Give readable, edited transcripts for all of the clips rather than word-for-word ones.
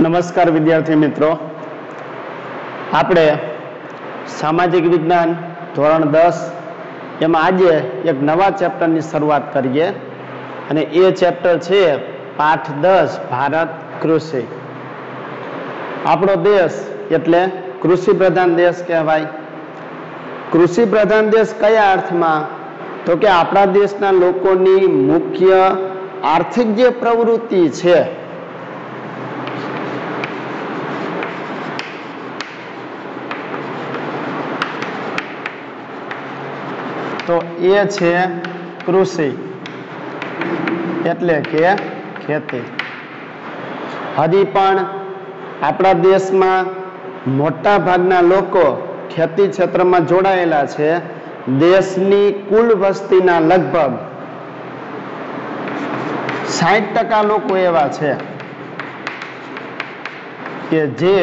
નમસ્કાર વિદ્યાર્થી મિત્રો, આપણે સામાજિક વિજ્ઞાન ધોરણ 10 એમાં આજે એક નવા ચેપ્ટરની શરૂઆત કરીએ અને એ ચેપ્ટર છે પાઠ 10 ભારત કૃષિ. આપણો દેશ એટલે કૃષિ પ્રધાન દેશ કહેવાય. કૃષિ પ્રધાન દેશ કયા અર્થમાં? તો કે આપણા દેશના લોકોની મુખ્ય આર્થિક જે પ્રવૃત્તિ છે તો એ છે કૃષિ એટલે કે ખેતી. હજી પણ આપણા દેશમાં મોટા ભાગના લોકો ખેતી ક્ષેત્રમાં જોડાયેલા છે. દેશની કુલ વસ્તીના લગભગ 60% લોકો એવા છે કે જે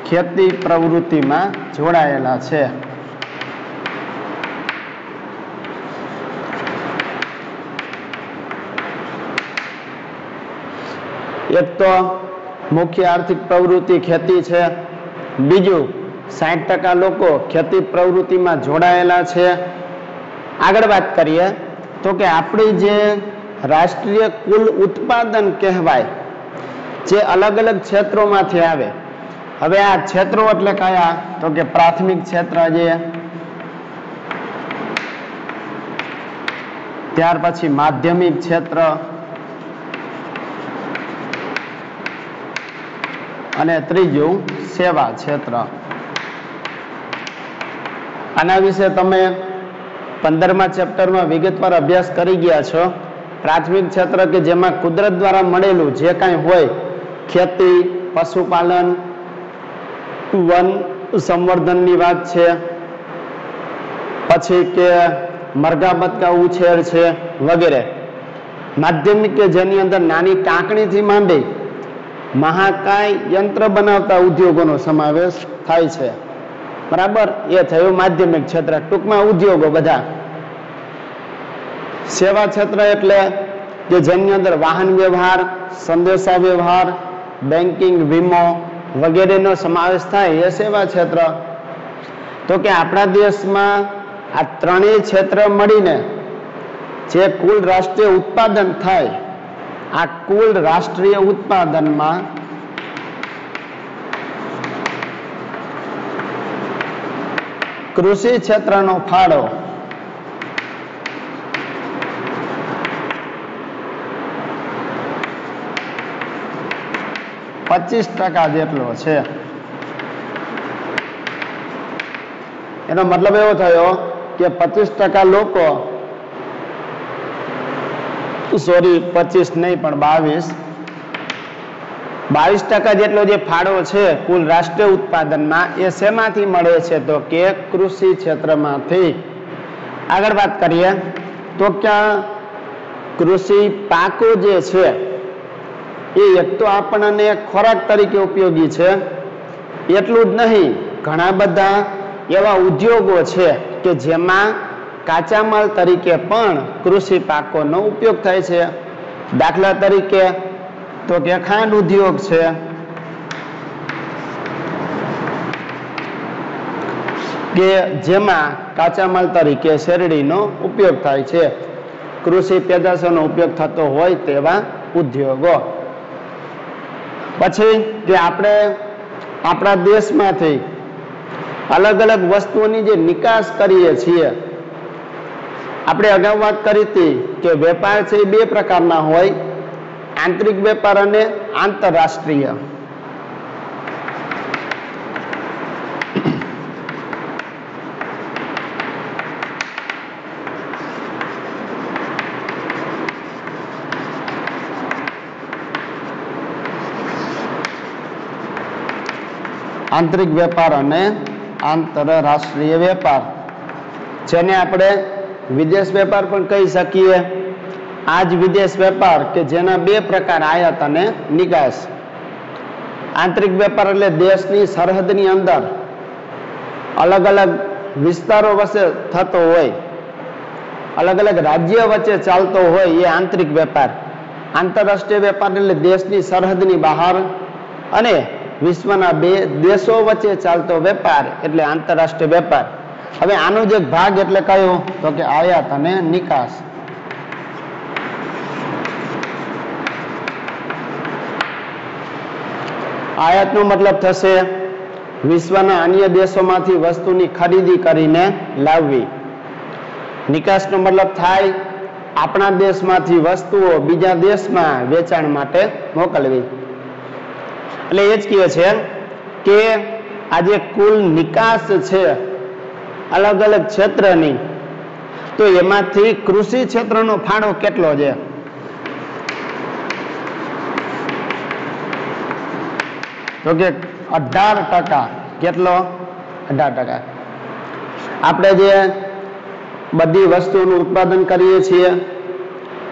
ખેતી પ્રવૃત્તિમાં જોડાયેલા છે. એક તો મુખ્ય આર્થિક પ્રવૃત્તિ ખેતી છે. બીજું 60% લોકો ખેતી પ્રવૃત્તિમાં જોડાયેલા છે. આગળ વાત કરીએ તો કે આપણી જે રાષ્ટ્રીય કુલ ઉત્પાદન કહેવાય, જે અલગ અલગ ક્ષેત્રોમાંથી આવે. હવે આ ક્ષેત્રો એટલે કયા? તો કે પ્રાથમિક ક્ષેત્ર છે, ત્યાર પછી માધ્યમિક ક્ષેત્ર અને ત્રીજું સેવા ક્ષેત્ર. આના વિશે તમે 15મા ચેપ્ટરમાં વિગતવાર અભ્યાસ કરી ગયા છો. પ્રાથમિક ક્ષેત્ર કે જેમાં કુદરત દ્વારા મળેલું જે કાંઈ હોય, ખેતી, પશુપાલન, વન સંવર્ધનની વાત છે, પછી કે મરઘા બતકા ઉછેર છે વગેરે. માધ્યમિક કે જેની અંદર નાની ટાંકણીથી માંડી મહાકાય યંત્ર બનાવતા ઉદ્યોગોનો સમાવેશ થાય છે. બરાબર, એ થયું માધ્યમિક ક્ષેત્ર, ટૂંકમાં ઉદ્યોગો બધા. સેવા ક્ષેત્ર એટલે કે જેની અંદર વાહન વ્યવહાર, સંદેશા વ્યવહાર, બેન્કિંગ, વીમો વગેરેનો સમાવેશ થાય, એ સેવા ક્ષેત્ર. તો કે આપણા દેશમાં આ ત્રણેય ક્ષેત્ર મળીને જે કુલ રાષ્ટ્રીય ઉત્પાદન થાય, આ કુલ રાષ્ટ્રીય ઉત્પાદનમાં કૃષિ ક્ષેત્રનો ફાળો 25% જેટલો છે. એનો મતલબ એવો થયો કે 25% લોકો, સોરી 25 નહીં પણ 22% જેટલો જે ફાળો છે કુલ રાષ્ટ્રીય ઉત્પાદનમાં, એ શેમાંથી મળે છે? તો કે કૃષિ ક્ષેત્રમાંથી. આગળ વાત કરીએ તો કે કૃષિ પાકો જે છે એ એક તો આપણને ખોરાક તરીકે ઉપયોગી છે, એટલું જ નહીં, ઘણા બધા એવા ઉદ્યોગો છે કે જેમાં કાચા માલ તરીકે પણ કૃષિ પાકોનો ઉપયોગ થાય છે. દાખલા તરીકે તો કે ખાંડ ઉદ્યોગ છે, કે જેમાં કાચા માલ તરીકે શેરડીનો ઉપયોગ થાય છે. કૃષિ પેદાશોનો ઉપયોગ થતો હોય તેવા ઉદ્યોગો. પછી કે આપણે આપણા દેશમાંથી અલગ અલગ વસ્તુઓની જે નિકાસ કરીએ છીએ. આપણે અગાઉ વાત કરી હતી કે વેપાર છે એ બે પ્રકારના હોય, આંતરિક વેપાર અને આંતરરાષ્ટ્રીય. આંતરિક વેપાર અને આંતરરાષ્ટ્રીય વેપાર, જેને આપણે વિદેશ વેપાર પણ કહી શકીએ. આ જ વિદેશ વેપાર કે જેના બે પ્રકાર, આયાત અને નિકાસ. આંતરિક વેપાર એટલે દેશની સરહદની અંદર અલગ અલગ વિસ્તારો વચ્ચે થતો હોય, અલગ અલગ રાજ્ય વચ્ચે ચાલતો હોય, એ આંતરિક વેપાર. આંતરરાષ્ટ્રીય વેપાર એટલે દેશની સરહદની બહાર અને વિશ્વના બે દેશો વચ્ચે ચાલતો વેપાર એટલે આંતરરાષ્ટ્રીય વેપાર. હવે આનો જ એક ભાગ એટલે કયો? તો કે આયાત અને નિકાસ. આયાતનો મતલબ થશે વિશ્વના અન્ય દેશોમાંથી વસ્તુની ખરીદી કરીને લાવવી. નિકાસનો મતલબ થાય આપણા દેશમાંથી વસ્તુઓ બીજા દેશમાં વેચાણ માટે મોકલવી. એટલે એ જ કહે છે કે આજે કુલ નિકાસ છે અલગ અલગ ક્ષેત્રની, તો એમાંથી કૃષિ ક્ષેત્રનો ફાળો કેટલો છે? તો કે 18%. કેટલો? 18%. આપણે જે બધી વસ્તુઓનું ઉત્પાદન કરીએ છીએ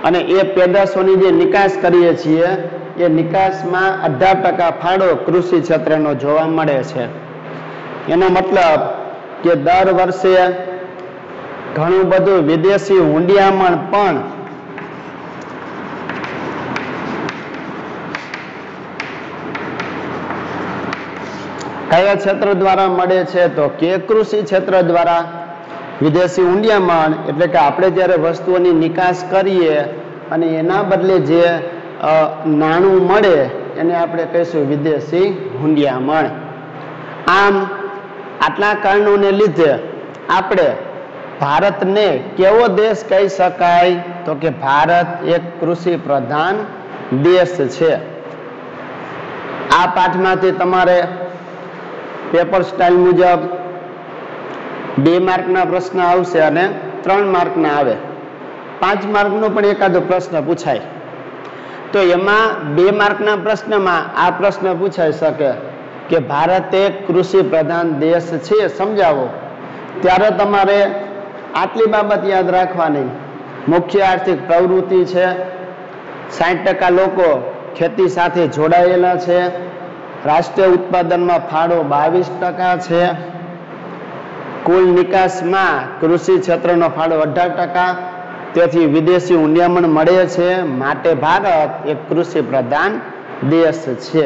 અને એ પેદાશોની જે નિકાસ કરીએ છીએ એ નિકાસમાં 18% ફાળો કૃષિ ક્ષેત્રનો જોવા મળે છે. એનો મતલબ કે દર વર્ષે ઘણું બધું વિદેશી હુંડિયામણ પણ કયા ક્ષેત્ર દ્વારા મળે છે? તો કે કૃષિ ક્ષેત્ર દ્વારા. વિદેશી હુંડિયામણ એટલે કે આપણે જ્યારે વસ્તુઓની નિકાસ કરીએ અને એના બદલે જે નાણું મળે એને આપણે કહીશું વિદેશી હુંડિયામણ. આમ આટલા કારણોને લીધે આપણે ભારતને કેવો દેશ કહી શકાય? તો કે ભારત એક કૃષિ પ્રધાન દેશ છે. આ પાઠમાંથી તમારે પેપર સ્ટાઇલ મુજબ 2 માર્કના પ્રશ્ન આવશે અને 3 માર્કના આવે. 5 માર્કનો પણ એકાદો પ્રશ્ન પૂછાય. તો એમાં 2 માર્કના પ્રશ્નમાં આ પ્રશ્ન પૂછાઈ શકે કે ભારત એક કૃષિ પ્રધાન દેશ છે, સમજાવો. ત્યારે તમારે આટલી બાબત યાદ રાખવાની. મુખ્ય આર્થિક પ્રવૃત્તિ છે, 60% લોકો ખેતી સાથે જોડાયેલા છે, રાષ્ટ્રીય ઉત્પાદનમાં ફાળો 22% છે, કુલ નિકાસમાં કૃષિ ક્ષેત્રનો ફાળો 18%, તેથી વિદેશી હુંડિયામણ મળે છે, માટે ભારત એક કૃષિ પ્રધાન દેશ છે.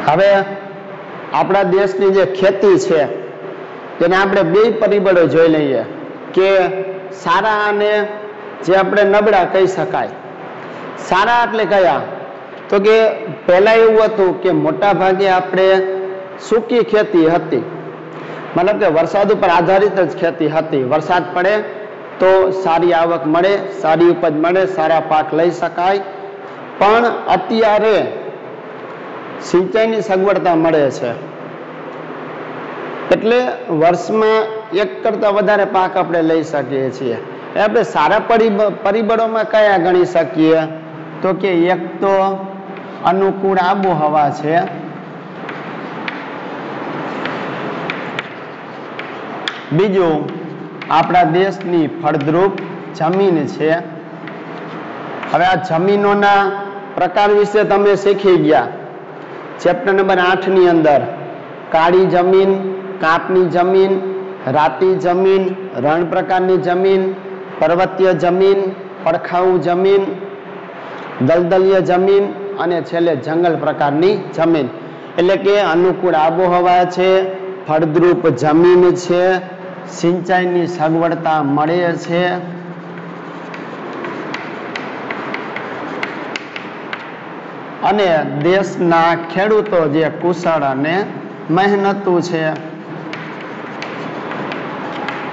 હવે આપણા દેશની જે ખેતી છે તેને આપણે 2 પરિબળો જોઈ લઈએ કે સારા અને જે આપણે નબળા કહી શકાય. સારા એટલે કયા? તો કે પહેલા એવું હતું કે મોટા ભાગે આપણે સૂકી ખેતી હતી, મતલબ કે વરસાદ ઉપર આધારિત જ ખેતી હતી. વરસાદ પડે તો સારી આવક મળે, સારી ઉપજ મળે, સારા પાક લઈ શકાય. પણ અત્યારે સિંચાઈની સગવડતા મળે છે એટલે વર્ષમાં એક કરતાં વધારે પાક આપણે લઈ શકીએ છીએ. આપણે સારા પરિબળોમાં કયા ગણી શકીએ? તો કે એક તો અનુકૂળ આબોહવા છે, બીજું આપણા દેશની ફળદ્રુપ જમીન છે. હવે આ જમીનોના પ્રકાર વિશે તમે શીખી ગયા ચેપ્ટર નંબર 8 ની અંદર. કાળી જમીન, કાપની જમીન, રાતી જમીન, રણ પ્રકારની જમીન, પર્વતીય જમીન, પડખાઉ જમીન, દલદલીય જમીન અને છેલ્લે જંગલ પ્રકારની જમીન. એટલે કે અનુકૂળ આબોહવા છે, ફળદ્રુપ જમીન છે, સિંચાઈની સગવડતા મળે છે, અને દેશના ખેડૂતો જે કુશળ અને મહેનતુ છે.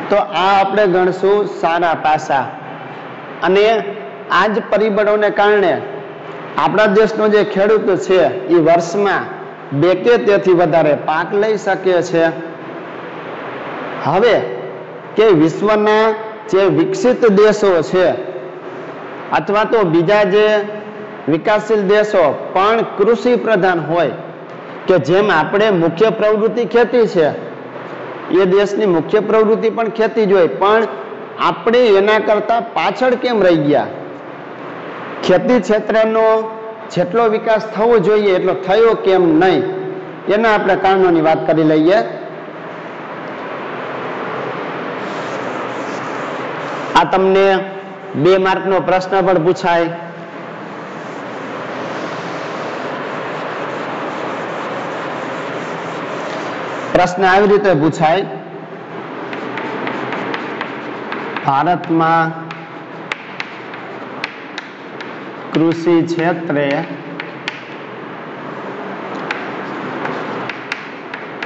તો આ આપણે ગણશું સારા પાસા. અને આ જ પરિબળોને કારણે આપણા દેશનો જે ખેડૂત છે એ વર્ષમાં 2 કે તેથી વધારે પાક લઈ શકે છે. હવે કે વિશ્વના જે વિકસિત દેશો છે અથવા તો બીજા જે વિકાસશીલ દેશો પણ કૃષિ પ્રધાન હોય, કે જેમ આપણે મુખ્ય પ્રવૃત્તિ ખેતી છે, એ દેશની મુખ્ય પ્રવૃત્તિ પણ ખેતી જ હોય, પણ આપણે એના કરતા પાછળ કેમ રહી ગયા? ખેતી ક્ષેત્રનો જેટલો વિકાસ થવો જોઈએ એટલો થયો કેમ નહીં? એના આપણે કારણોની વાત કરી લઈએ. આ તમને 2 માર્કનો પ્રશ્ન પણ પૂછાય. પ્રશ્ન આવી રીતે પૂછાય, ભારતમાં કૃષિ ક્ષેત્રે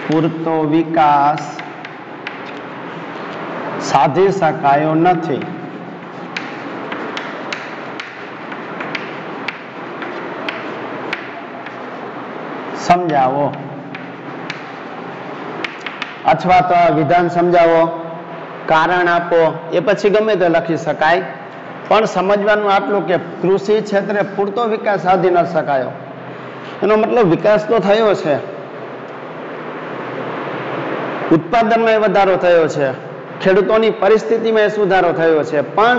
પૂરતો વિકાસ સાધી શકાયો નથી. સમજાવો, અથવા તો વિધાન સમજાવો, કારણ આપો, એ પછી ગમે તે લખી શકાય. પણ સમજવાનું આટલું કે કૃષિ ક્ષેત્રે પૂરતો વિકાસ સાધી ન શકાયો, એનો મતલબ વિકાસ તો થયો છે, ઉત્પાદનમાં વધારો થયો છે, ખેડૂતોની પરિસ્થિતિમાં સુધારો થયો છે, પણ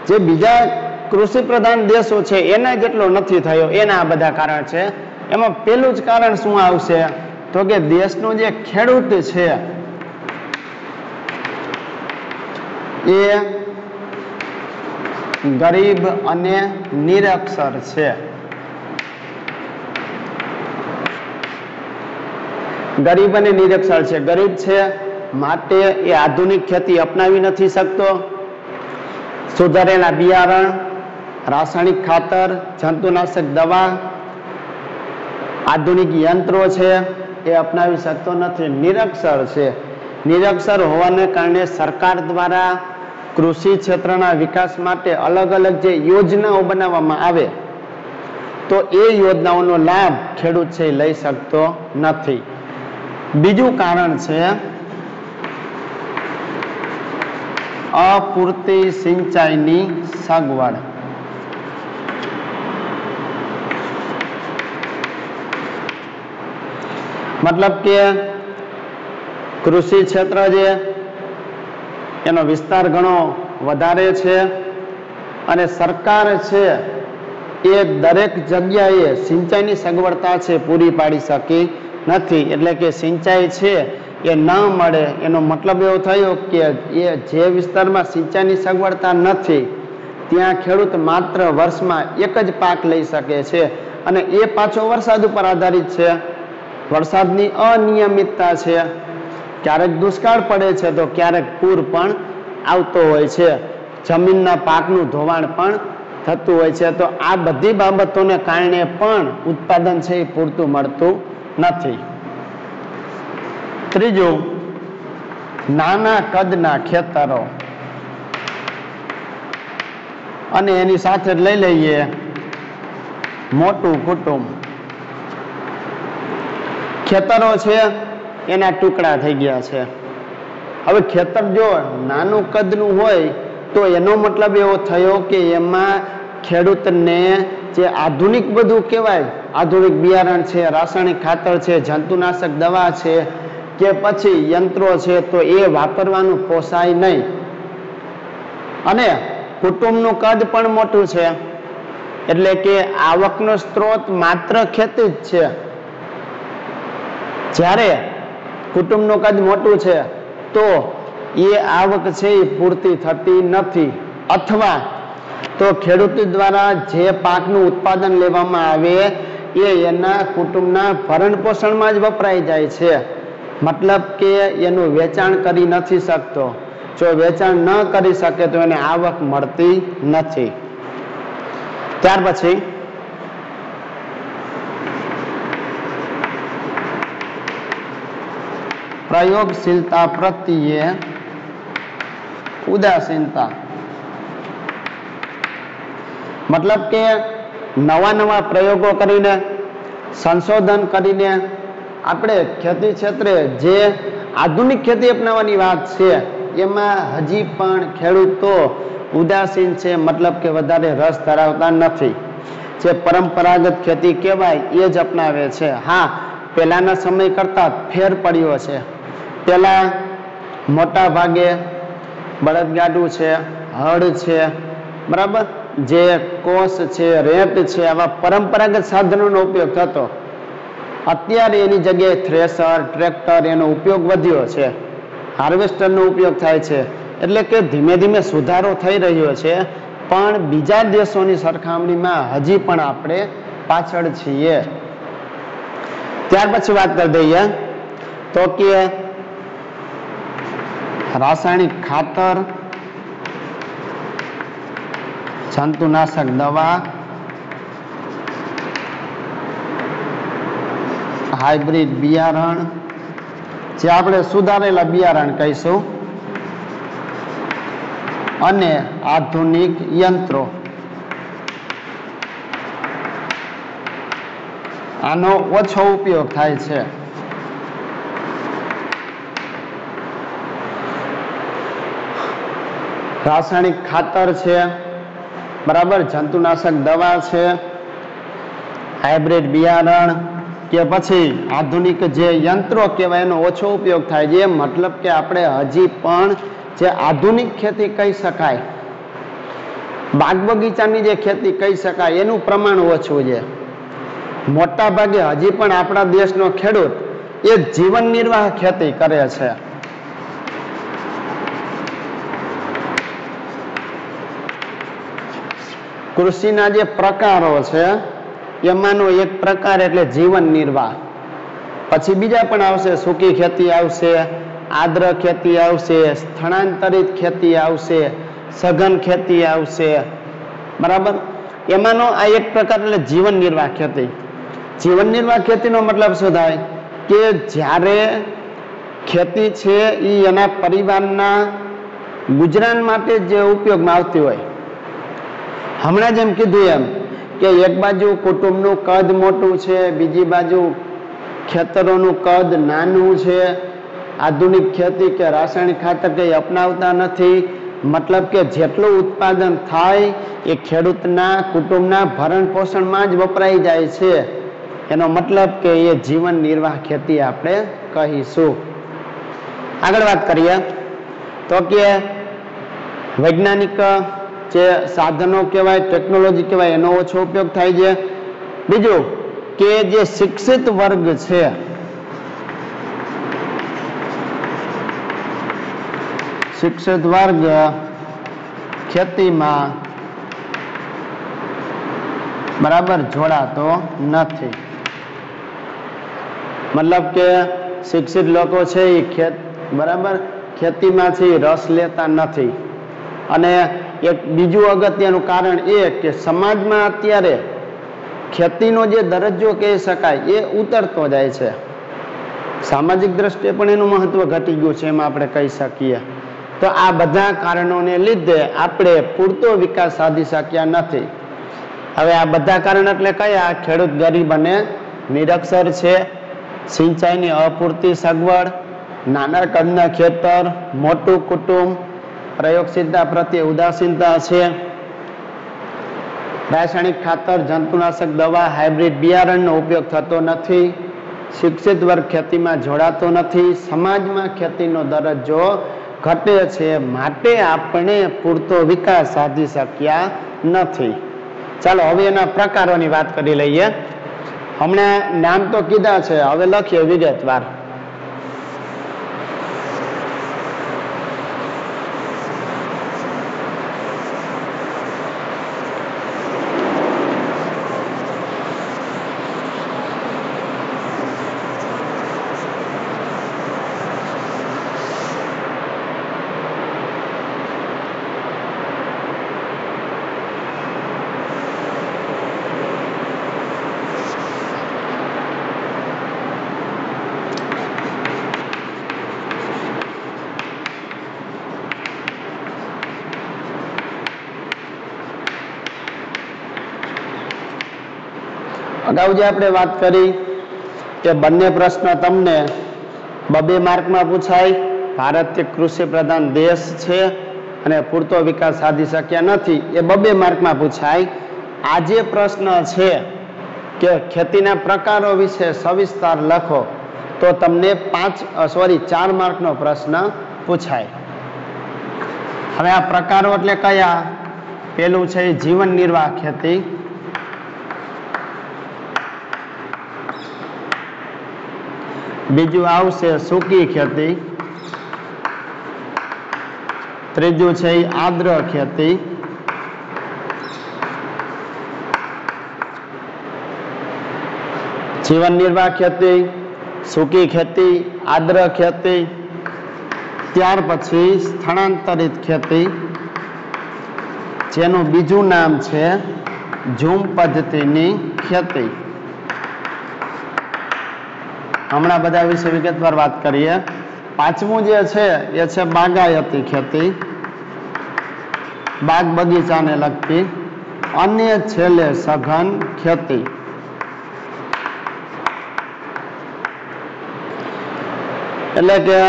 જે બીજા કૃષિ પ્રધાન દેશો છે એના જેટલો નથી થયો. એના આ બધા કારણ છે. એમાં પેલું જ કારણ શું આવશે તો કે દેશનો જે ખેડૂત છે એ ગરીબ અને નિરક્ષર છે. ગરીબ અને નિરક્ષર છે. ગરીબ છે માટે એ આધુનિક ખેતી અપનાવી નથી શકતો. સુધારેલા બિયારણ, રાસાયણિક ખાતર, જંતુનાશક દવા, આધુનિક યંત્રો છે એ અપનાવી શકતો નથી. નિરક્ષર છે. નિરક્ષર હોવાને કારણે સરકાર દ્વારા કૃષિ ક્ષેત્રના વિકાસ માટે અલગ અલગ જે યોજનાઓ બનાવવામાં આવે તો એ યોજનાઓનો લાભ ખેડૂત છે લઈ શકતો નથી. બીજું કારણ છે અપૂરતી સિંચાઈની સગવડ. મતલબ કે કૃષિ ક્ષેત્ર જે એનો વિસ્તાર ઘણો વધારે છે અને સરકાર છે એ દરેક જગ્યાએ સિંચાઈની સગવડતા છે પૂરી પાડી શકી નથી. એટલે કે સિંચાઈ છે એ ન મળે એનો મતલબ એવો થયો કે એ જે વિસ્તારમાં સિંચાઈની સગવડતા નથી ત્યાં ખેડૂત માત્ર વર્ષમાં એક જ પાક લઈ શકે છે અને એ પાછો વરસાદ ઉપર આધારિત છે. વરસાદની અનિયમિતતા છે, ક્યારેક દુષ્કાળ પડે છે તો ક્યારેક પૂર પણ આવતો હોય છે, જમીનના પાકનું ધોવાણ પણ થતું હોય છે. તો આ બધી બાબતોને કારણે પણ ઉત્પાદન છે એ પૂરતું મળતું નથી. ત્રીજું, નાના કદના ખેતરો અને એની સાથે જ લઈ લઈએ મોટું કુટુંબ. ખેતરો છે એના ટુકડા થઈ ગયા છે. હવે ખેતર જો નાનું કદનું હોય તો એનો મતલબ એવો થયો કે એમાં ખેડૂતને જે આધુનિક બધું કહેવાય, આધુનિક બિયારણ છે, રાસાયણિક ખાતર છે, જંતુનાશક દવા છે કે પછી યંત્રો છે તો એ વાપરવાનું પોસાય નહીં. અને કુટુંબનું કદ પણ મોટું છે એટલે કે આવકનો સ્ત્રોત માત્ર ખેતી જ છે. જ્યારે કુટુંબનું કદ મોટું છે તો એ આવક છે એ પૂરતી થતી નથી, અથવા તો ખેડૂત દ્વારા જે પાકનું ઉત્પાદન લેવામાં આવે એ એના કુટુંબના ભરણ પોષણમાં જ વપરાઈ જાય છે. મતલબ કે એનું વેચાણ કરી નથી શકતો. જો વેચાણ ન કરી શકે તો એને આવક મળતી નથી. ત્યાર પછી પ્રયોગશીલતા પ્રત્યે ઉદાસીનતા. મતલબ કે નવા નવા પ્રયોગો કરીને, સંશોધન કરીને આપણે ખેતી ક્ષેત્રે જે આધુનિક ખેતી અપનાવવાની વાત છે એમાં હજી પણ ખેડૂતો ઉદાસીન છે. મતલબ કે વધારે રસ ધરાવતા નથી. જે પરંપરાગત ખેતી કહેવાય એ જ અપનાવે છે. હા, પહેલાના સમય કરતા ફેર પડ્યો છે. પહેલા મોટા ભાગે બળદગાડું છે, હળ છે, બરાબર, જે કોસ છે, રેત છે, આવા પરંપરાગત સાધનોનો ઉપયોગ થતો. અત્યારે એની જગ્યાએ થ્રેસર, ટ્રેક્ટર એનો ઉપયોગ વધ્યો છે, હાર્વેસ્ટરનો ઉપયોગ થાય છે. એટલે કે ધીમે ધીમે સુધારો થઈ રહ્યો છે, પણ બીજા દેશોની સરખામણીમાં હજી પણ આપણે પાછળ છીએ. ત્યાર પછી વાત કરી દઈએ તો કે રાસાયણિક ખાતર, જંતુનાશક દવા, હાઇબ્રિડ બિયારણ, જે આપણે સુધારેલા બિયારણ કહીશું, અને આધુનિક યંત્રો. આનો ઓછો ઉપયોગ થાય છે. રાસાયણિક ખાતર છે, બરાબર, જંતુનાશક દવા છે, હાઇબ્રિડ બિયારણ કે પછી આધુનિક જે યંત્રો કહેવાય એનો ઓછો ઉપયોગ થાય છે. મતલબ કે આપણે હજી પણ જે આધુનિક ખેતી કહી શકાય, બાગ બગીચાની જે ખેતી કહી શકાય, એનું પ્રમાણ ઓછું છે. મોટા ભાગે હજી પણ આપણા દેશનો ખેડૂત એ જીવન નિર્વાહ ખેતી કરે છે. કૃષિના જે પ્રકારો છે એમાંનો એક પ્રકાર એટલે જીવન નિર્વાહ. પછી બીજા પણ આવશે, સૂકી ખેતી આવશે, આદ્ર ખેતી આવશે, સ્થળાંતરિત ખેતી આવશે, સઘન ખેતી આવશે, બરાબર. એમાંનો આ એક પ્રકાર એટલે જીવન નિર્વાહ ખેતી. જીવન નિર્વાહ ખેતીનો મતલબ શું થાય કે જ્યારે ખેતી છે એ એના પરિવારના ગુજરાન માટે જે ઉપયોગમાં આવતી હોય. હમણાં જેમ કીધું એમ કે એક બાજુ કુટુંબનું કદ મોટું છે, બીજી બાજુ ખેતરોનું કદ નાનું છે, આધુનિક ખેતી કે રાસાયણિક ખાતર કંઈ અપનાવતા નથી. મતલબ કે જેટલું ઉત્પાદન થાય એ ખેડૂતના કુટુંબના ભરણ પોષણમાં જ વપરાઈ જાય છે. એનો મતલબ કે એ જીવન નિર્વાહ ખેતી આપણે કહીશું. આગળ વાત કરીએ તો કે વૈજ્ઞાનિક જે સાધનો કહેવાય, ટેકનોલોજી કહેવાય, એનો ઓછો ઉપયોગ થાય છે. બીજું કે જે શિક્ષિત વર્ગ છે, શિક્ષિત વર્ગ ખેતીમાં બરાબર જોડાતો નથી. મતલબ કે શિક્ષિત લોકો છે એ બરાબર ખેતીમાંથી રસ લેતા નથી. અને એક બીજું અગત્યનું કારણ એ કે સમાજમાં અત્યારે ખેતીનો જે દરજ્જો કહી શકાય એ ઉતરતો જાય છે. સામાજિક દ્રષ્ટિએ પણ એનું મહત્વ ઘટી ગયું છે, એમ આપણે કહી શકીએ. તો આ બધા કારણોને લીધે આપણે પૂરતો વિકાસ સાધી શક્યા નથી. હવે આ બધા કારણ એટલે કયા? ખેડૂત ગરીબ અને નિરક્ષર છે, સિંચાઈની અપૂરતી સગવડ, નાના કદના ખેતર, મોટું કુટુંબ, પ્રયોગશીલતા પ્રત્યે ઉદાસીનતા છે, રાસાયણિક ખાતર, જંતુનાશક દવા, હાઇબ્રિડ બિયારણનો ઉપયોગ થતો નથી, શિક્ષિત વર્ગ ખેતીમાં જોડાતો નથી, સમાજમાં ખેતીનો દરજ્જો ઘટે છે, માટે આપણે પૂરતો વિકાસ સાધી શક્યા નથી. ચાલો હવે એના પ્રકારોની વાત કરી લઈએ. હમણાં નામ તો કીધા છે, હવે લખીએ વિગતવાર. અગાઉ જે આપણે વાત કરી કે બંને પ્રશ્ન તમને 2 માર્કમાં પૂછાય. ભારત એક કૃષિ પ્રધાન દેશ છે અને પૂરતો વિકાસ સાધી શક્યા નથી, એ 2 માર્કમાં પૂછાય. આ જે પ્રશ્ન છે કે ખેતીના પ્રકારો વિશે સવિસ્તાર લખો, તો તમને 4 માર્કનો પ્રશ્ન પૂછાય. હવે આ પ્રકારો એટલે કયા? પેલું છે જીવન નિર્વાહ ખેતી, બીજું આવશે સૂકી ખેતી, ત્રીજું છે એ આદ્ર ખેતી, જીવન નિર્વાહ ખેતી, સૂકી ખેતી, આદ્ર ખેતી, ત્યાર પછી સ્થળાંતરિત ખેતી, જેનું બીજું નામ છે ઝૂમ પદ્ધતિની ખેતી. હમણાં બધા વિશે વિગતવાર વાત કરીએ. પાંચમું જે છે એ છે બાગાયતી ખેતી, બાગ બગીચાને લગતી, અને છેલ્લે સઘન ખેતી. એટલે કે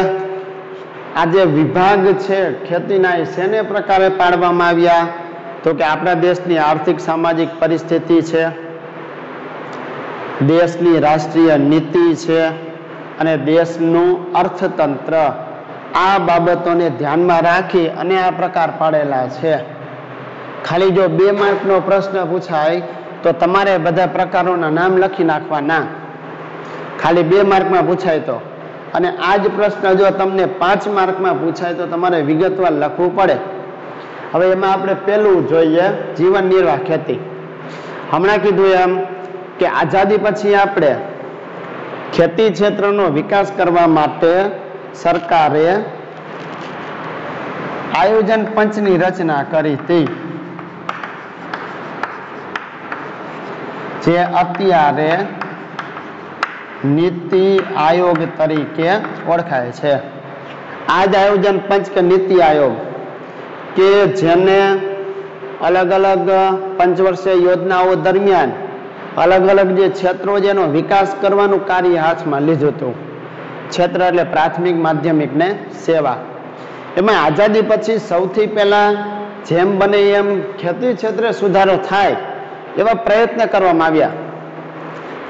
આ જે વિભાગ છે ખેતીના એ શેને પ્રકારે પાડવામાં આવ્યા? તો કે આપણા દેશની આર્થિક સામાજિક પરિસ્થિતિ છે, દેશની રાષ્ટ્રીય નીતિ છે અને દેશનું અર્થતંત્ર, આ બાબતોને ધ્યાનમાં રાખી અને આ પ્રકાર પાડેલા છે. ખાલી જો 2 માર્કનો પ્રશ્ન પૂછાય તો તમારે બધા પ્રકારોના નામ લખી નાખવાના, ખાલી 2 માર્કમાં પૂછાય તો. અને આ જ પ્રશ્ન જો તમને 5 માર્કમાં પૂછાય તો તમારે વિગતવાર લખવું પડે. હવે એમાં આપણે પહેલું જોઈએ જીવન નિર્વાહ ખેતી. હમણાં કીધું એમ કે આઝાદી પછી આપણે ખેતી ક્ષેત્રનો વિકાસ કરવા માટે સરકારે આયોજન પંચની રચના કરી હતી, જે અત્યારે નીતિ આયોગ તરીકે ઓળખાય છે. આ જ આયોજન પંચ કે નીતિ આયોગ કે જેને અલગ અલગ પંચવર્ષીય યોજનાઓ દરમિયાન અલગ અલગ જે ક્ષેત્રો જેનો વિકાસ કરવાનું કાર્ય હાથમાં લીધું હતું. ક્ષેત્ર એટલે પ્રાથમિક, માધ્યમિક ને સેવા. એમાં આઝાદી પછી સૌથી પહેલા જેમ બને એમ ખેતી ક્ષેત્રે સુધારો થાય એવા પ્રયત્ન કરવામાં આવ્યા.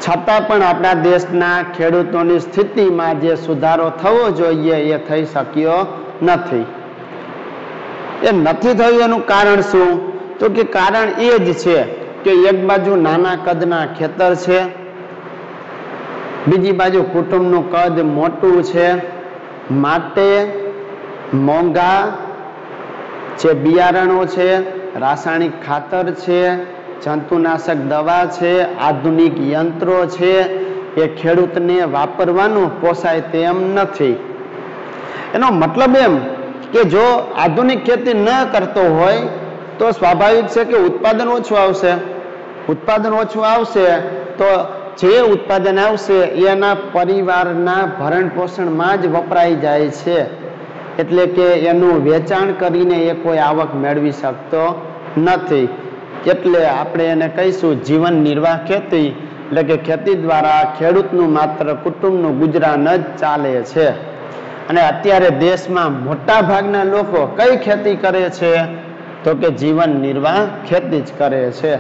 છતાં પણ આપણા દેશના ખેડૂતોની સ્થિતિમાં જે સુધારો થવો જોઈએ એ થઈ શક્યો નથી. એ નથી થયું એનું કારણ શું? તો કે કારણ એ જ છે કે એક બાજુ નાના કદના ખેતર છે, બીજી બાજુ કુટુંબનું કદ મોટું છે, માટે મોંઘા જે બિયારણો છે, રાસાયણિક ખાતર છે, જંતુનાશક દવા છે, આધુનિક યંત્રો છે, એ ખેડૂતને વાપરવાનું પોસાય તેમ નથી. એનો મતલબ એમ કે જો આધુનિક ખેતી ન કરતો હોય તો સ્વાભાવિક છે કે ઉત્પાદન ઓછું આવશે. ઉત્પાદન ઓછું આવશે તો જે ઉત્પાદન આવશે એના પરિવારના ભરણ પોષણમાં જ વપરાઈ જાય છે. એટલે કે એનું વેચાણ કરીને એ કોઈ આવક મેળવી શકતો નથી. એટલે આપણે એને કહીશું જીવન નિર્વાહ ખેતી, એટલે કે ખેતી દ્વારા ખેડૂતનું માત્ર કુટુંબનું ગુજરાન જ ચાલે છે. અને અત્યારે દેશમાં મોટા ભાગના લોકો કઈ ખેતી કરે છે? તો કે જીવન નિર્વાહ ખેતી જ કરે છે.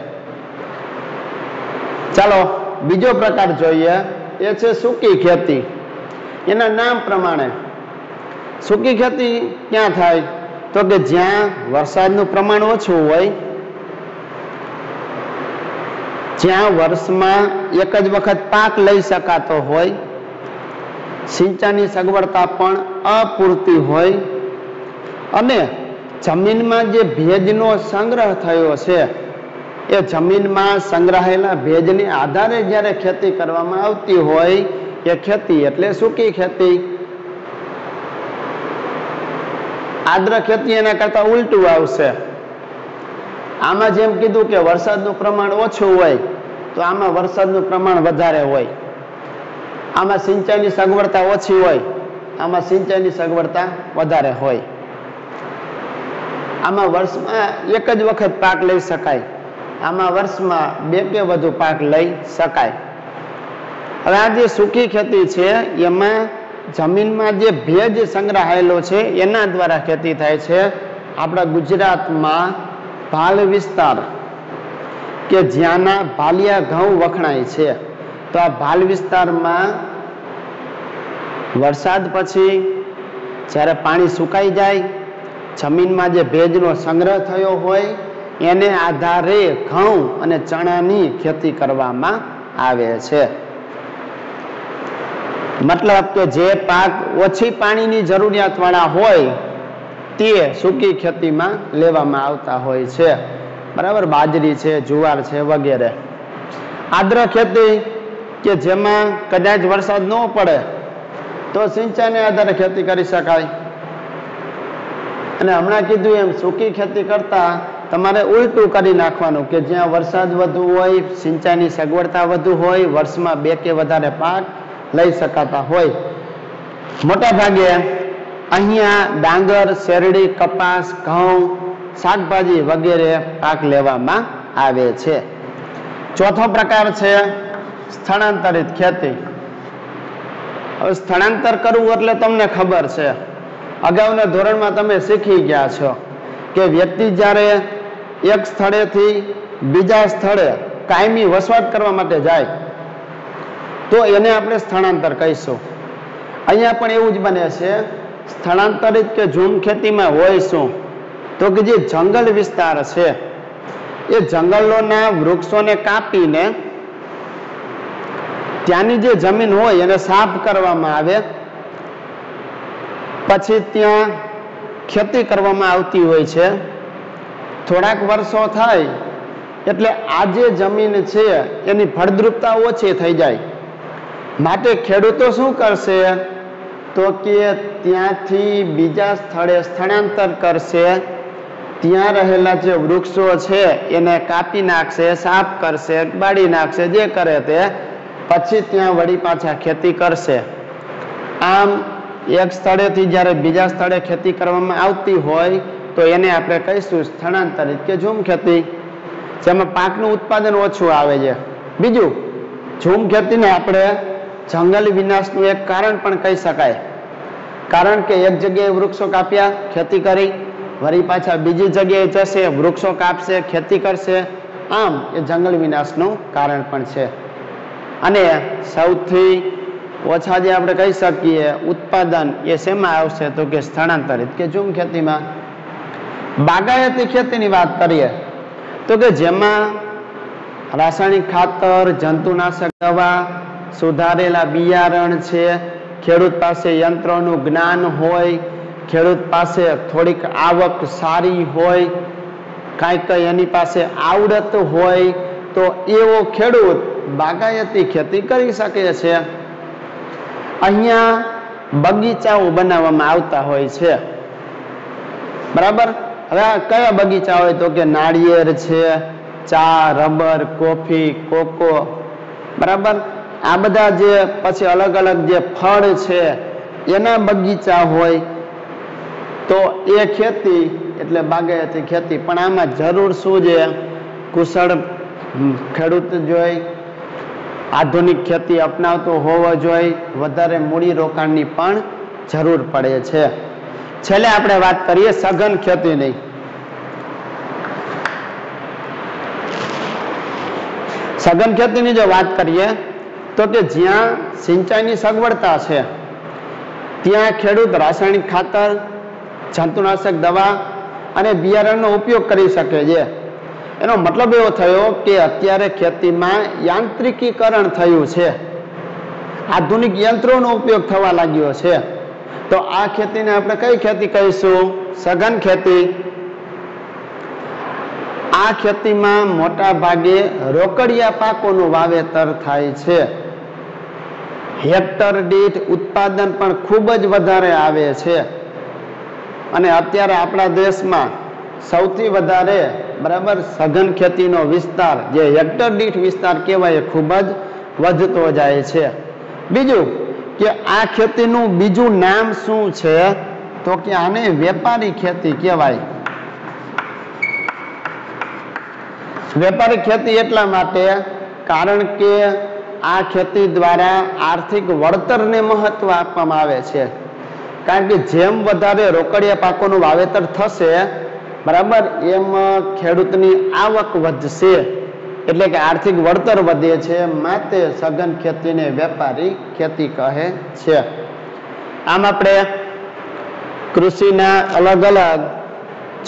ચાલો બીજો પ્રકાર જોઈએ, એ છે સૂકી ખેતી. એના નામ પ્રમાણે સૂકી ખેતી ક્યાં થાય? તો કે જ્યાં વરસાદનું પ્રમાણ ઓછું હોય, જ્યાં વર્ષમાં એક જ વખત પાક લઈ શકાતો હોય, સિંચાઈની સગવડતા પણ અપૂરતી હોય, અને જમીનમાં જે ભેજનો સંગ્રહ થયો છે એ જમીનમાં સંગ્રહાયેલા ભેજને આધારે જ્યારે ખેતી કરવામાં આવતી હોય એ ખેતી એટલે સૂકી ખેતી. આદ્ર ખેતી એના કરતા ઉલટું આવશે. આમાં જેમ કીધું કે વરસાદનું પ્રમાણ ઓછું હોય તો આમાં વરસાદનું પ્રમાણ વધારે હોય. આમાં સિંચાઈની સગવડતા ઓછી હોય, આમાં સિંચાઈની સગવડતા વધારે હોય. આમાં વર્ષમાં એક જ વખત પાક લઈ શકાય, આમાં વર્ષમાં 2 કે વધુ પાક લઈ શકાય. હવે આ જે સૂકી ખેતી છે એમાં જમીનમાં જે ભેજ સંગ્રહાયેલો છે એના દ્વારા ખેતી થાય છે. આપણા ગુજરાતમાં ભાલ વિસ્તાર કે જ્યાંના ભાલિયા ઘઉં વખણાય છે, તો આ ભાલ વિસ્તારમાં વરસાદ પછી જ્યારે પાણી સુકાઈ જાય, જમીનમાં જે ભેજનો સંગ્રહ થયો હોય એને આધારે ઘઉં અને ચણાની ખેતી કરવામાં આવે છે. મતલબ કે જે પાક ઓછી પાણીની જરૂરિયાત વાળા હોય તે સૂકી ખેતીમાં લેવામાં આવતા હોય છે, બરાબર. બાજરી છે, જુવાર છે વગેરે. આદ્ર ખેતી કે જેમાં કદાચ વરસાદ ન પડે તો સિંચાઈને આધારે ખેતી કરી શકાય. અને હમણાં કીધું એમ સૂકી ખેતી કરતા તમારે ઉલટું કરી નાખવાનું કે જ્યાં વરસાદ વધુ હોય, સિંચાઈની સગવડતા વધુ હોય, વર્ષમાં 2 કે વધારે પાક લઈ શકાતા હોય. મોટા ભાગે અહીંયા ડાંગર, શેરડી, કપાસ, ઘઉં, શાકભાજી વગેરે પાક લેવામાં આવે છે. ચોથો પ્રકાર છે સ્થળાંતરિત ખેતી. હવે સ્થળાંતર કરવું એટલે તમને ખબર છે, અગાઉના ધોરણમાં તમે શીખી ગયા છો કે વ્યક્તિ જ્યારે એક સ્થળેથી બીજા સ્થળે કાયમી વસવાટ કરવા માટે જાય તો એને આપણે સ્થળાંતર કહીશું. અહીંયા પણ એવું જ બને છે. સ્થળાંતરિત કે ઝૂમ ખેતીમાં હોય શું તો કે જે જંગલ વિસ્તાર છે એ જંગલોના વૃક્ષોને કાપીને ત્યાંની જે જમીન હોય એને સાફ કરવામાં આવે, પછી ત્યાં ખેતી કરવામાં આવતી હોય છે. થોડાક વર્ષો થાય એટલે આ જે જમીન છે એની ફળદ્રુપતા ઓછી થઈ જાય, માટે ખેડૂતો શું કરશે તો કે ત્યાંથી બીજા સ્થળે સ્થળાંતર કરશે. ત્યાં રહેલા જે વૃક્ષો છે એને કાપી નાખશે, સાફ કરશે, બાળી નાખશે, જે કરે તે, પછી ત્યાં વળી પાછા ખેતી કરશે. આમ એક સ્થળેથી જ્યારે બીજા સ્થળે ખેતી કરવામાં આવતી હોય તો એને આપણે કહીશું સ્થળાંતરિત કે ઝૂમ ખેતી, જેમાં પાકનું ઉત્પાદન ઓછું આવે છે. બીજું, ઝૂમ ખેતીને આપણે જંગલ વિનાશનું એક કારણ પણ કહી શકાય, કારણ કે એક જગ્યાએ વૃક્ષો કાપ્યા, ખેતી કરી, વળી પાછા બીજી જગ્યાએ જશે, વૃક્ષો કાપશે, ખેતી કરશે, આમ એ જંગલ વિનાશનું કારણ પણ છે. અને સૌથી ઓછા જે આપણે કહી શકીએ ઉત્પાદન એ શેમાં આવશે તો કે સ્થળાંતરિત કે ઝૂમ ખેતીમાં. બાગાયતી ખેતીની વાત કરીએ તો કે જેમાં રાસાયણિક ખાતર, જંતુનાશક દવા, સુધારેલા બિયારણ છે, ખેડૂત પાસે યંત્રોનું જ્ઞાન હોય, ખેડૂત પાસે થોડીક આવક સારી હોય, કાંઈક એની પાસે આવડત હોય તો એવો ખેડૂત બાગાયતી ખેતી કરી શકે છે. અહીંયા બગીચાઓ બનાવવામાં આવતા હોય છે, બરાબર. હવે આ કયા બગીચા હોય તો કે નાળિયેર છે, ચા, રબર, કોફી, કોકો, બરાબર. આ બધા જે પછી અલગ અલગ જે ફળ છે એના બગીચા હોય તો એ ખેતી એટલે બાગાયતી ખેતી. પણ આમાં જરૂર શું છે? કુશળ ખેડૂત જોઈ, આધુનિક ખેતી અપનાવતો હોવો જોઈએ, વધારે મૂડી રોકાણની પણ જરૂર પડે છે. છેલ્લે આપણે વાત કરીએ સઘન ખેતીની. સઘન ખેતીની જો વાત કરીએ તો કે જ્યાં સિંચાઈની સગવડતા છે ત્યાં ખેડૂત રાસાયણિક ખાતર, જંતુનાશક દવા અને બિયારણનો ઉપયોગ કરી શકે છે. એનો મતલબ એવો થયો કે અત્યારે ખેતીમાં યાંત્રિકીકરણ થયું છે, આધુનિક યંત્રોનો ઉપયોગ થવા લાગ્યો છે. તો આ ખેતીને આપણે કઈ ખેતી કહીશું? સઘન ખેતી. આ ખેતીમાં મોટા ભાગે રોકડિયા પાકોનું વાવેતર થાય છે. હેક્ટર દીઠ ઉત્પાદન પણ ખૂબ જ વધારે આવે છે. અને અત્યારે આપણા દેશમાં સૌથી વધારે, બરાબર, સઘન ખેતીનો વિસ્તાર જે હેક્ટર દીઠ વિસ્તાર કહેવાય એ ખૂબ જ વધતો જાય છે. બીજું કે આ ખેતીનું બીજું નામ શું છે તો કે આને વેપારી ખેતી કહેવાય. વેપારી ખેતી એટલા માટે કારણ કે આ ખેતી દ્વારા આર્થિક વળતરને મહત્વ આપવામાં આવે છે. કારણ કે જેમ વધારે રોકડિયા પાકોનું વાવેતર થશે, બરાબર, એમ ખેડૂતની આવક વધશે, એટલે કે આર્થિક વળતર વધે છે. માટે સઘન ખેતીને વેપારી ખેતી કહે છે. આમ આપણે કૃષિના અલગ અલગ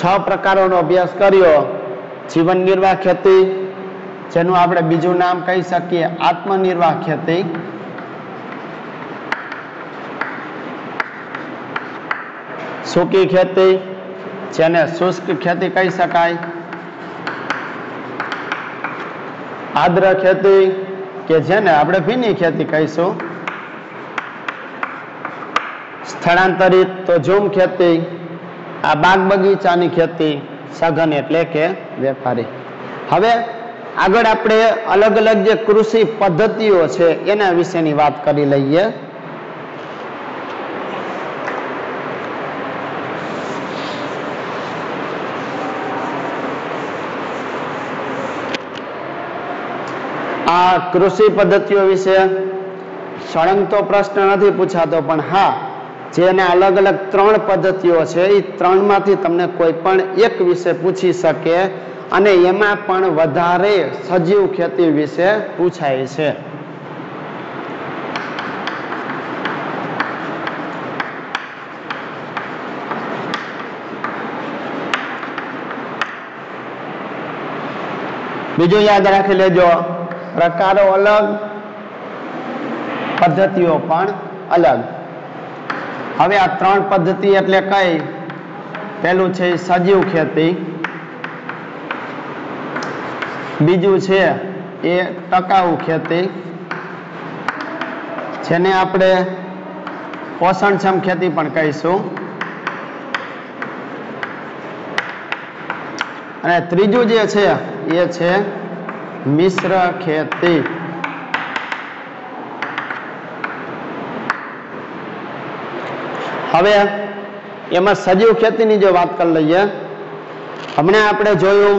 6 પ્રકારોનો અભ્યાસ કર્યો. જીવન નિર્વાહ ખેતી, જેનું આપણે બીજું નામ કહી શકીએ આત્મનિર્વાહ ખેતી. સૂકી ખેતી, જેને શુષ્ક ખેતી કહી શકાય, આદ્ર ખેતી કે જેને આપણે ભીની ખેતી કહીશું, સ્થળાંતરિત તો ઝૂમ ખેતી, આ બાગ બગીચાની ખેતી, સઘન એટલે કે વેપારી. હવે આગળ આપણે અલગ અલગ જે કૃષિ પદ્ધતિઓ છે એના વિશેની વાત કરી લઈએ. આ કૃષિ પદ્ધતિઓ વિશે સળંગ તો પ્રશ્ન નથી પૂછાતો, પણ હા, જેના અલગ અલગ 3 પદ્ધતિઓ છે એ 3માંથી તમને કોઈ પણ એક વિશે પૂછી શકે, અને એમાં પણ વધારે સજીવ ખેતી વિશે પૂછાય છે. બીજું યાદ રાખી લેજો, પ્રકારો અલગ, પદ્ધતિઓ પણ અલગ. હવે આ 3 પદ્ધતિ એટલે કઈ? પહેલું છે સજીવ ખેતી, બીજું છે એ ટકાઉ ખેતી, જેને આપણે પોષણક્ષમ ખેતી પણ કહીશું, અને ત્રીજું જે છે એ છે મિશ્ર ખેતી. હવે એમાં સજીવ ખેતીની જો વાત કરી લઈએ, હમણાં આપણે જોયું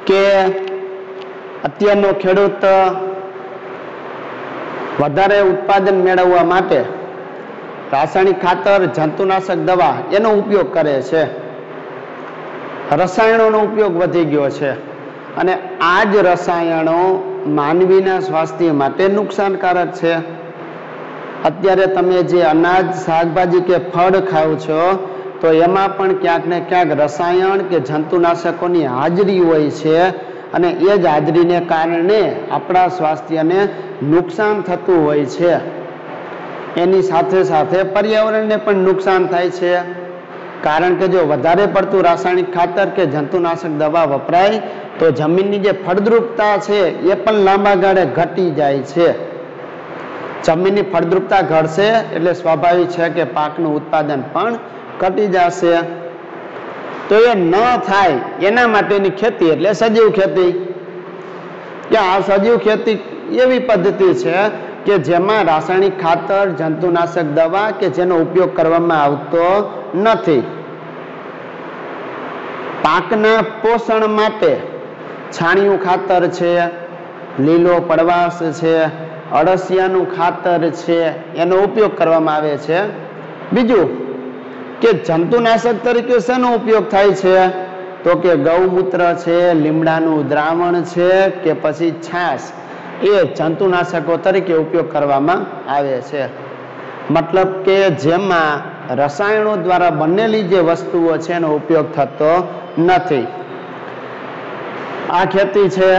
કે અત્યારનો ખેડૂત વધારે ઉત્પાદન મેળવવા માટે રાસાયણિક ખાતર, જંતુનાશક દવા એનો ઉપયોગ કરે છે, રસાયણોનો ઉપયોગ વધી ગયો છે, અને આ જ રસાયણો માનવીના સ્વાસ્થ્ય માટે નુકસાનકારક છે. અત્યારે તમે જે અનાજ, શાકભાજી કે ફળ ખાવ છો તો એમાં પણ ક્યાંક ને ક્યાંક રસાયણ કે જંતુનાશકોની હાજરી હોય છે, અને એ જ હાજરીને કારણે આપણા સ્વાસ્થ્યને નુકસાન થતું હોય છે. એની સાથે સાથે પર્યાવરણને પણ નુકસાન થાય છે, કારણ કે જો વધારે પડતું રાસાયણિક ખાતર કે જંતુનાશક દવા વપરાય તો જમીનની જે ફળદ્રુપતા છે એ પણ લાંબા ગાળે ઘટી જાય છે. જમીનની ફળદ્રુપતા ઘટશે એટલે સ્વાભાવિક છે કે પાકનું ઉત્પાદન પણ ઘટી જશે. તો એ ન થાય એના માટેની ખેતી એટલે સજીવ ખેતી. કે આ સજીવ ખેતી એવી પદ્ધતિ છે કે જેમાં રાસાયણિક ખાતર, જંતુનાશક દવા કે જેનો ઉપયોગ કરવામાં આવતો નથી. પાકના પોષણ માટે છાણિયું ખાતર છે, લીલો પડવાશ છે, અળસિયાનું ખાતર છે, એનો ઉપયોગ કરવામાં આવે છે. બીજું કે જંતુનાશક તરીકે શેનો ઉપયોગ થાય છે? તો કે ગૌમૂત્ર છે, લીમડાનું દ્રાવણ છે કે પછી છાશ, એ જંતુનાશકો તરીકે ઉપયોગ કરવામાં આવે છે. મતલબ કે જેમાં રસાયણો દ્વારા બનેલી જે વસ્તુઓ છે એનો ઉપયોગ થતો નથી. આ ખેતી છે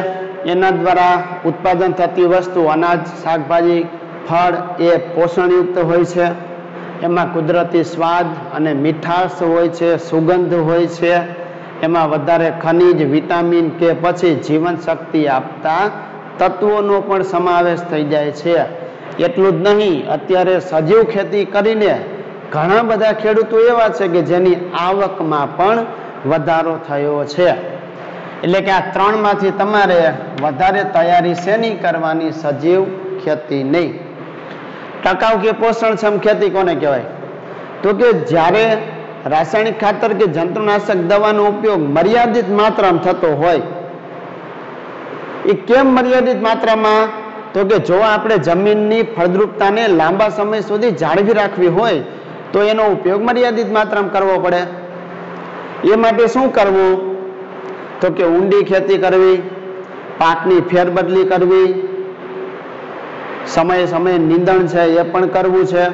એના દ્વારા ઉત્પાદન થતી વસ્તુ, અનાજ, શાકભાજી, ફળ એ પોષણયુક્ત હોય છે. એમાં કુદરતી સ્વાદ અને મીઠાશ હોય છે, સુગંધ હોય છે. એમાં વધારે ખનિજ, વિટામિન કે પછી જીવન શક્તિ આપતા તત્વોનો પણ સમાવેશ થઈ જાય છે. એટલું જ નહીં, અત્યારે સજીવ ખેતી કરીને ઘણા બધા ખેડૂતો એવા છે કે જેની આવકમાં પણ વધારો થયો છે. એટલે કે આ 3માંથી તમારે વધારે તૈયારી શેની કરવાની? સજીવ ખેતી નહીં. ટકાઉ કે પોષણક્ષમ ખેતી કોને કહેવાય? તો કે જ્યારે રાસાયણિક ખાતર કે જંતુનાશક દવાનો ઉપયોગ મર્યાદિત માત્રામાં થતો હોય. એ કેમ મર્યાદિત માત્રામાં? તો કે જો આપણે જમીનની ફળદ્રુપતાને લાંબા સમય સુધી જાળવી રાખવી હોય તો એનો ઉપયોગ મર્યાદિત માત્રામાં કરવો પડે. એ માટે શું કરવું? તો કે ઊંડી ખેતી કરવી, પાકની ફેરબદલી કરવી, સમયે સમયે નિંદણ છે એ પણ કરવું છે,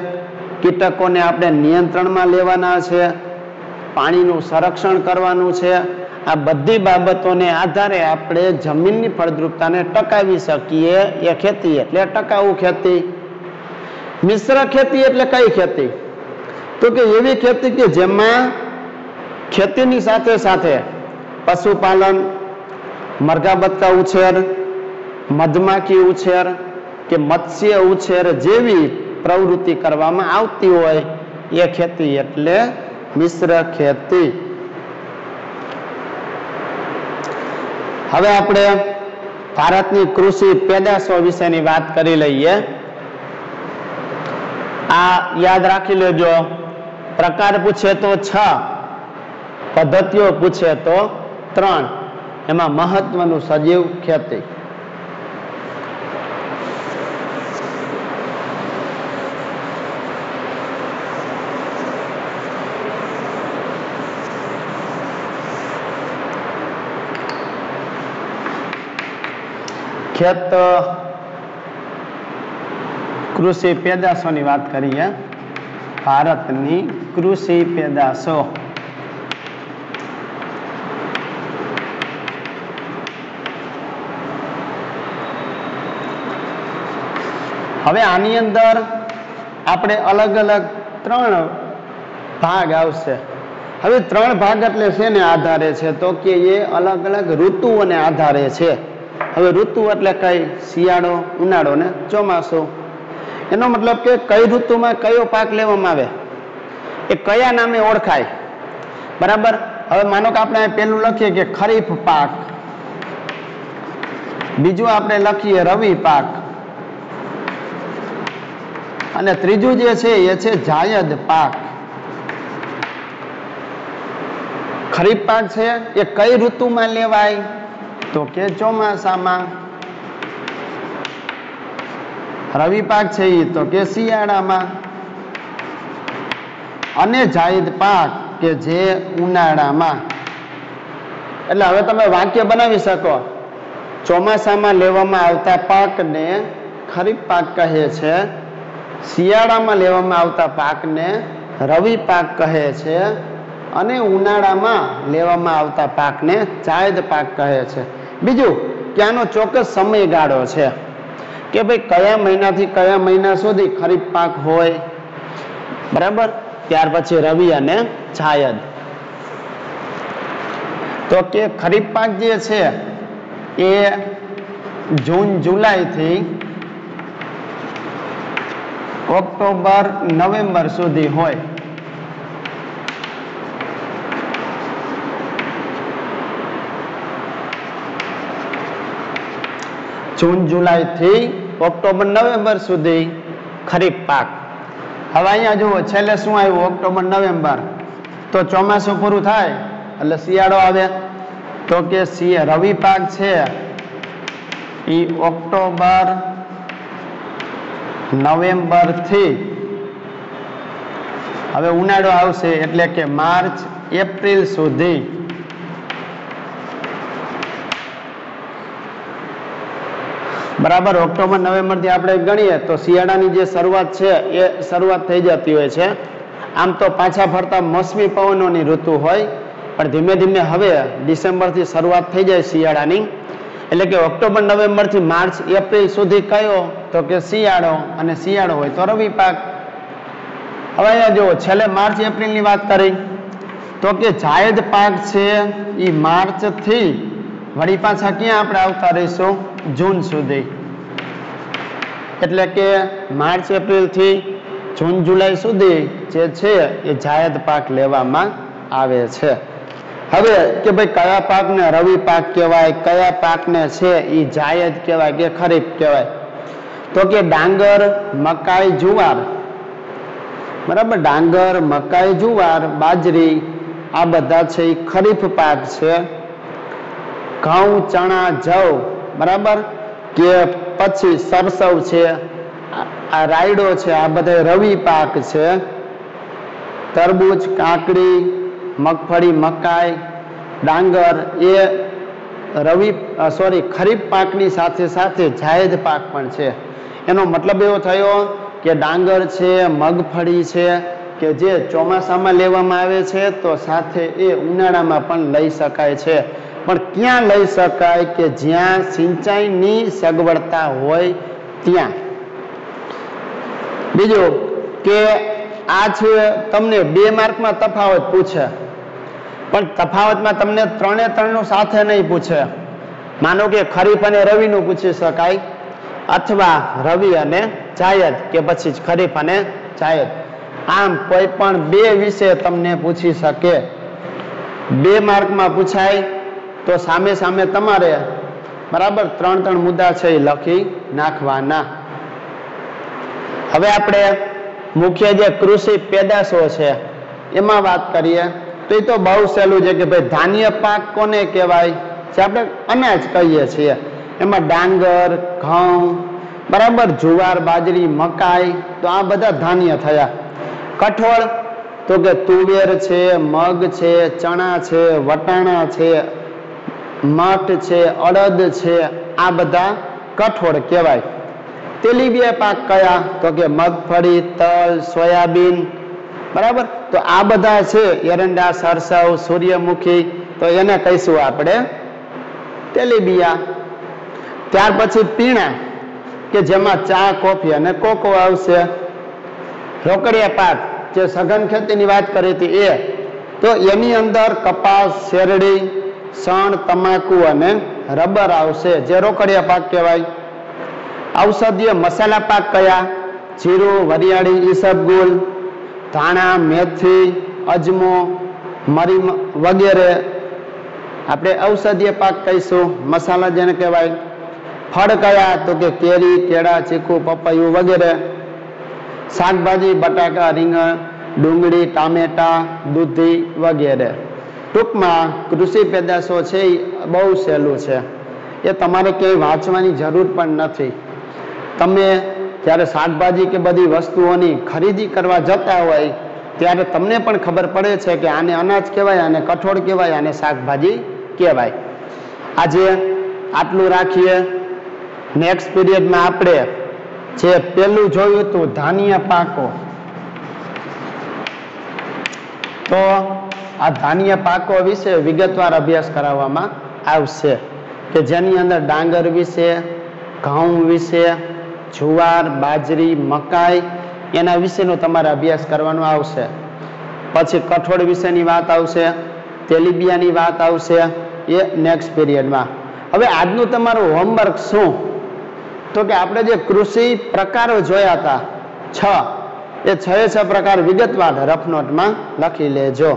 કીટકોને આપણે નિયંત્રણમાં લેવાના છે, પાણીનું સંરક્ષણ કરવાનું છે. આ બધી બાબતોને આધારે આપણે જમીનની ફળદ્રુપતાને ટકાવી શકીએ. એ ખેતી એટલે ટકાઉ ખેતી. મિશ્ર ખેતી એટલે કઈ ખેતી? તો કે એવી ખેતી કે જેમાં ખેતીની સાથે સાથે પશુપાલન, મરઘા બતકા ઉછેર, મધમાખી ઉછેર કે મત્સ્ય ઉછેર જેવી પ્રવૃત્તિ કરવામાં આવતી હોય એ ખેતી એટલે મિશ્ર ખેતી. હવે આપણે ભારતની કૃષિ પેદાશો વિશેની વાત કરી લઈએ. આ યાદ રાખી લેજો. પ્રકાર પૂછે તો 6, પદ્ધતિઓ પૂછે તો 3. એમાં મહત્વનું સજીવ ખેતી. ખેત કૃષિ પેદાશોની વાત કરીએ. ભારતની કૃષિ પેદાશો. હવે આની અંદર આપણે અલગ અલગ 3 ભાગ આવશે. હવે 3 ભાગ એટલે શેને આધારે છે તો કે એ અલગ અલગ ઋતુઓને આધારે છે. હવે ઋતુ એટલે કઈ? શિયાળો, ઉનાળો ને ચોમાસું. એનો મતલબ કે કઈ ઋતુમાં કયો પાક લેવામાં આવે એ કયા નામે ઓળખાય. બરાબર. હવે માનો કે આપણે પેલું લખીએ કે ખરીફ પાક, બીજું આપણે લખીએ રવિ પાક, અને ત્રીજું જે છે એ છે જાયદ પાક. ખરીફ પાક છે એ કઈ ઋતુમાં લેવાય તો કે ચોમાસામાં. રવિ પાક છે એ તો કે શિયાળામાં, અને જાયદ પાક કે જે ઉનાળામાં. એટલે હવે તમે વાક્ય બનાવી શકો. ચોમાસામાં લેવામાં આવતા પાકને ખરીફ પાક કહે છે, શિયાળામાં લેવામાં આવતા પાકને રવિ પાક કહે છે, અને ઉનાળામાં લેવામાં આવતા પાકને જાયદ પાક કહે છે. બીજું કે આનો ચોક્કસ સમયગાળો છે કે ભાઈ કયા મહિનાથી કયા મહિના સુધી ખરીફ પાક હોય. બરાબર. ત્યાર પછી રવિ અને જાયદ. તો કે ખરીફ પાક જે છે એ જૂન જુલાઈ થી ઓક્ટોબર નવેમ્બર સુધી હોય. જૂન જુલાઈ થી ઓક્ટોબર નવેમ્બર સુધી ખરીફ પાક. હવે અહીંયા જુઓ છેલ્લે શું આવ્યું? October November. તો ચોમાસું પૂરું થાય એટલે શિયાળો આવે. તો કે રવિ પાક છે એ ઓક્ટોબર નવેમ્બર થી હવે ઉનાળો આવશે એટલે કે માર્ચ એપ્રિલ સુધી. બરાબર. ઓક્ટોબર નવેમ્બર થી આપણે ગણીએ તો શિયાળાની જે શરૂઆત છે એ શરૂઆત થઈ જતી હોય છે. આમ તો પાછા ફરતા મોસમી પવનોની ઋતુ હોય, પણ ધીમે ધીમે હવે ડિસેમ્બર થી શરૂઆત થઈ જાય શિયાળાની. એટલે કે ઓક્ટોબર નવેમ્બર થી માર્ચ એપ્રિલ સુધી કયો તો કે શિયાળો, અને શિયાળો હોય તો રવિ પાક. હવે અહીંયા જુઓ છેલ્લે માર્ચ એપ્રિલ ની વાત કરી તો કે જાયદ પાક છે એ માર્ચ થી વળી પાછા ક્યાં આપણે આવતા રહીશું? જૂન સુધી. એટલે કે માર્ચ એપ્રિલ થી જૂન જુલાઈ સુધી જે છે એ જાયદ પાક લેવામાં આવે છે. હવે કે ભાઈ કયા પાકને રવિ પાક કહેવાય, કયા પાકને છે એ જાયદ કહેવાય કે ખરીફ કહેવાય? તો કે ડાંગર, મકાઈ, જુવાર. બરાબર. ડાંગર, મકાઈ, જુવાર, બાજરી આ બધા છે એ ખરીફ પાક છે. ઘઉં, ચણા, જવ, બરાબર, કે પછી સરસવ છે, આ રાયડો છે, આ બધા રવિ પાક છે. તરબૂચ, કાકડી, મગફળી, મકાઈ, ડાંગર એ ખરીફ પાકની સાથે સાથે જાયદ પાક પણ છે. એનો મતલબ એવો થયો કે ડાંગર છે, મગફળી છે કે જે ચોમાસામાં લેવામાં આવે છે તો સાથે એ ઉનાળામાં પણ લઈ શકાય છે. પણ ક્યાં લઈ શકાય? કે જ્યાં સિંચાઈની સગવડતા હોય ત્યાં. બીજું કે આ છે તમને 2 માર્કમાં તફાવત પૂછે પણ તફાવતમાં તમને 3 એ 3 નું સાથે નહીં પૂછે. માનો કે ખરીફ અને રવિનું પૂછી શકાય, અથવા રવિ અને જાયદ, કે પછી ખરીફ અને જાયદ. આમ કોઈ પણ 2 વિશે તમને પૂછી શકે. 2 માર્કમાં પૂછાય તો સામે સામે તમારે બરાબર 3 મુદ્દા છે એ લખી નાખવાના. હવે આપણે મુખ્ય જે કૃષિ પેદાશો છે એમાં વાત કરીએ તો એ તો બહુ સહેલું છે કે ભાઈ ધાન્ય પાક કોને કહેવાય? જે આપણે અનાજ કહીએ છીએ. એમાં ડાંગર, ઘઉં, બરાબર, જુવાર, બાજરી, મકાઈ, તો આ બધા ધાન્ય થયા. કઠોળ તો કે તુવેર છે, મગ છે, ચણા છે, વટાણા છે, મઠ છે, અડદ છે, આ બધા કઠોળ કહેવાય. તેલીબિયા પાક કયા? તો કે મગફળી, તલ, સોયાબીન, બરાબર. તો આ બધા છે એરંડા, સરસવ, સૂર્યમુખી, તો એને કહીશું આપણે તેલીબિયા. ત્યાર પછી પીણા કે જેમાં ચા, કોફી અને કોકો આવશે. રોકડિયા પાક જે સઘન ખેતીની વાત કરી હતી એ, તો એની અંદર કપાસ, શેરડી, શણ, તમાકુ અને રબર આવશે, જે રોકડિયા પાક કહેવાય. ઔષધીય મસાલા પાક કયા? જીરું, વરિયાળી, ઈસબગુલ, ધાણા, મેથી, અજમો, મરી વગેરે આપણે ઔષધીય પાક કહીશું, મસાલા જેને કહેવાય. ફળ કયા? તો કે કેરી, કેળા, ચીકુ, પપૈયું વગેરે. શાકભાજી બટાકા, રીંગણ, ડુંગળી, ટામેટા, દૂધી વગેરે. ટૂંકમાં કૃષિ પેદાશો છે એ બહુ સહેલું છે, એ તમારે ક્યાંય વાંચવાની જરૂર પણ નથી. તમે જ્યારે શાકભાજી કે બધી વસ્તુઓની ખરીદી કરવા જતા હોય ત્યારે તમને પણ ખબર પડે છે કે આને અનાજ કહેવાય, આને કઠોળ કહેવાય, આને શાકભાજી કહેવાય. આજે આટલું રાખીએ. નેક્સ્ટ પીરિયડમાં આપણે જે પેલું જોયું હતું ધાન્ય પાકો, તો આ ધાન્ય પાકો વિશે વિગતવાર અભ્યાસ કરાવવામાં આવશે, કે જેની અંદર ડાંગર વિશે, ઘઉં વિશે, જુવાર, બાજરી, મકાઈ, એના વિશેનો તમારે અભ્યાસ કરવાનો આવશે. પછી કઠોળ વિશેની વાત આવશે, તેલીબિયાની વાત આવશે, એ નેક્સ્ટ પીરિયડમાં. હવે આજનું તમારું હોમવર્ક શું? તો કે આપણે જે કૃષિ પ્રકારો જોયા હતા 6, એ 6 પ્રકાર વિગતવાર રફ નોટમાં લખી લેજો.